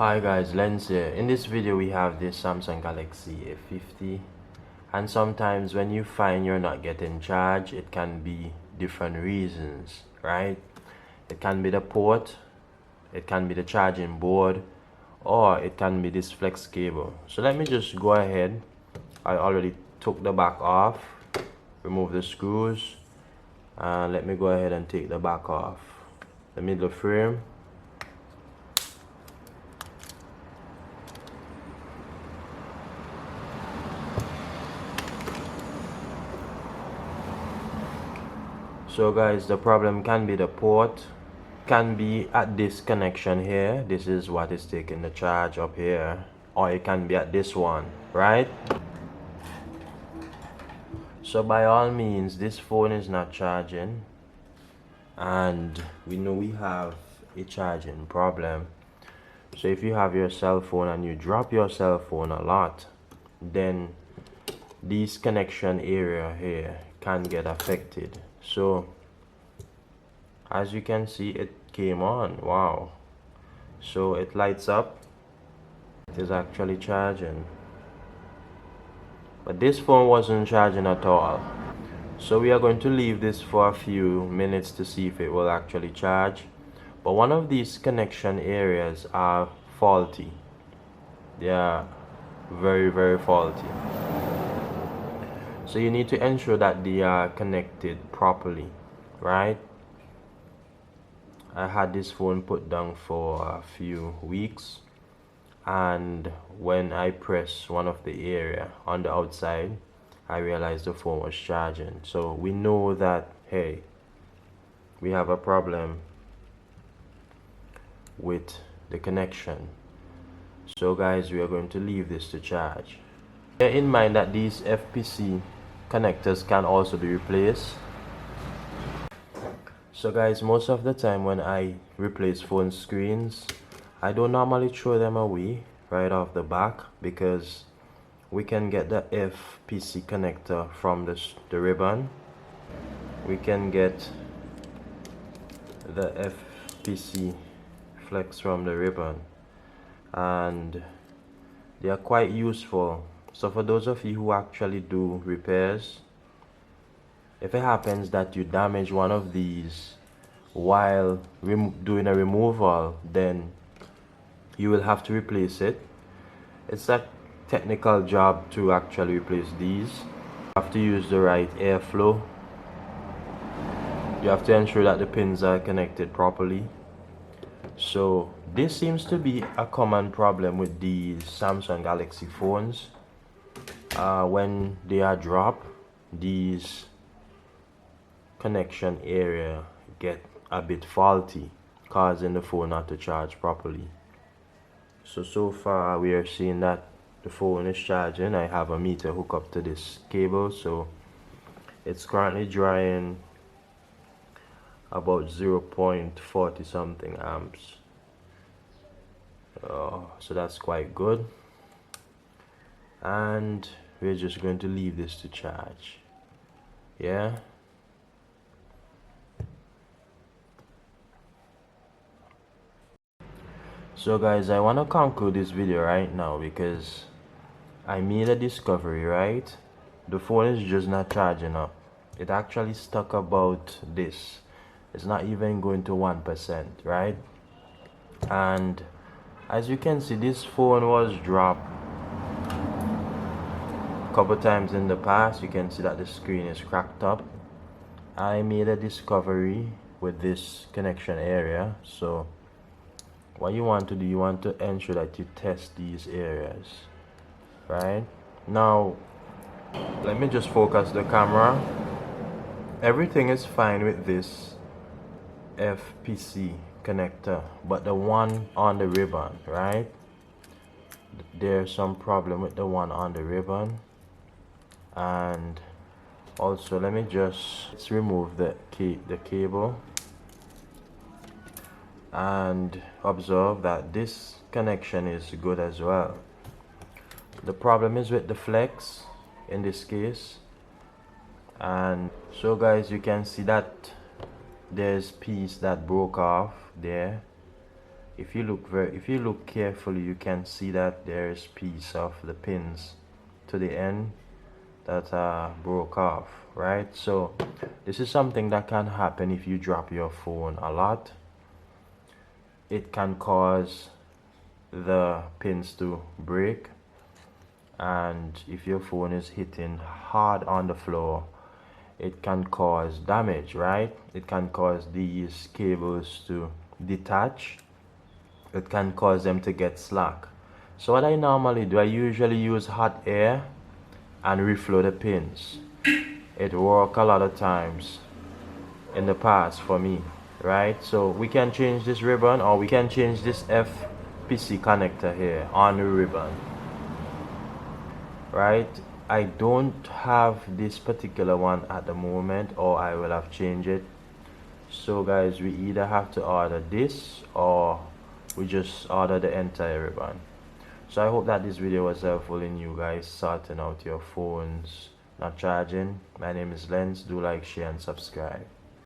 Hi guys, Lens here. In this video we have this Samsung Galaxy A50, and sometimes when you find you're not getting charged, it can be different reasons, right? It can be the port, it can be the charging board, or it can be this flex cable. So let me just go ahead. I already took the back off, remove the screws, and let me go ahead and take the back off. The middle frame. So guys, the problem can be the port, can be at this connection here. This is what is taking the charge up here, or it can be at this one, right? So by all means, this phone is not charging, and we know we have a charging problem. So if you have your cell phone and you drop your cell phone a lot, then this connection area here can get affected. So as you can see, it came on. Wow. So it lights up. It is actually charging, but this phone wasn't charging at all. So we are going to leave this for a few minutes to see if it will actually charge. But one of these connection areas are faulty. They are very faulty. So you need to ensure that they are connected properly, right? I had this phone put down for a few weeks, and when I press one of the area on the outside, I realized the phone was charging. So we know that, hey, we have a problem with the connection. So guys, we are going to leave this to charge. Bear in mind that these FPC connectors can also be replaced. So guys, most of the time when I replace phone screens, I don't normally throw them away right off the back, because we can get the FPC connector from the ribbon. We can get the FPC flex from the ribbon, and they are quite useful. So for those of you who actually do repairs, if it happens that you damage one of these while doing a removal, then you will have to replace it. It's a technical job to actually replace these. You have to use the right airflow. You have to ensure that the pins are connected properly. So this seems to be a common problem with these Samsung Galaxy phones. When they are dropped, these connection area get a bit faulty, causing the phone not to charge properly. So far we are seeing that the phone is charging. I have a meter hooked up to this cable, so it's currently drawing about 0.40 something amps. So that's quite good, and we're just going to leave this to charge. Yeah. So guys, I want to conclude this video right now because I made a discovery, right? The phone is just not charging up. It actually stuck about this. It's not even going to 1%, right? And as you can see, this phone was dropped a couple times in the past. You can see that the screen is cracked up. I made a discovery with this connection area. So what you want to do, you want to ensure that you test these areas, right? Now let me just focus the camera. Everything is fine with this FPC connector, but the one on the ribbon, right? There's some problem with the one on the ribbon. And also, let's remove the cable and observe that this connection is good as well. The problem is with the flex in this case. And so guys, you can see that there's piece that broke off there, if you look carefully, you can see that there's piece of the pins to the end that broke off, right? So this is something that can happen if you drop your phone a lot. It can cause the pins to break, and if your phone is hitting hard on the floor, it can cause damage, right? It can cause these cables to detach. It can cause them to get slack. So what I normally do, I usually use hot air and reflow the pins. It worked a lot of times in the past for me, right? So we can change this ribbon, or we can change this FPC connector here on the ribbon, right? I don't have this particular one at the moment, or I will have changed it. So guys, we either have to order this or we just order the entire ribbon. So I hope that this video was helpful in you guys sorting out your phones not charging. My name is Lens. Do like, share and subscribe.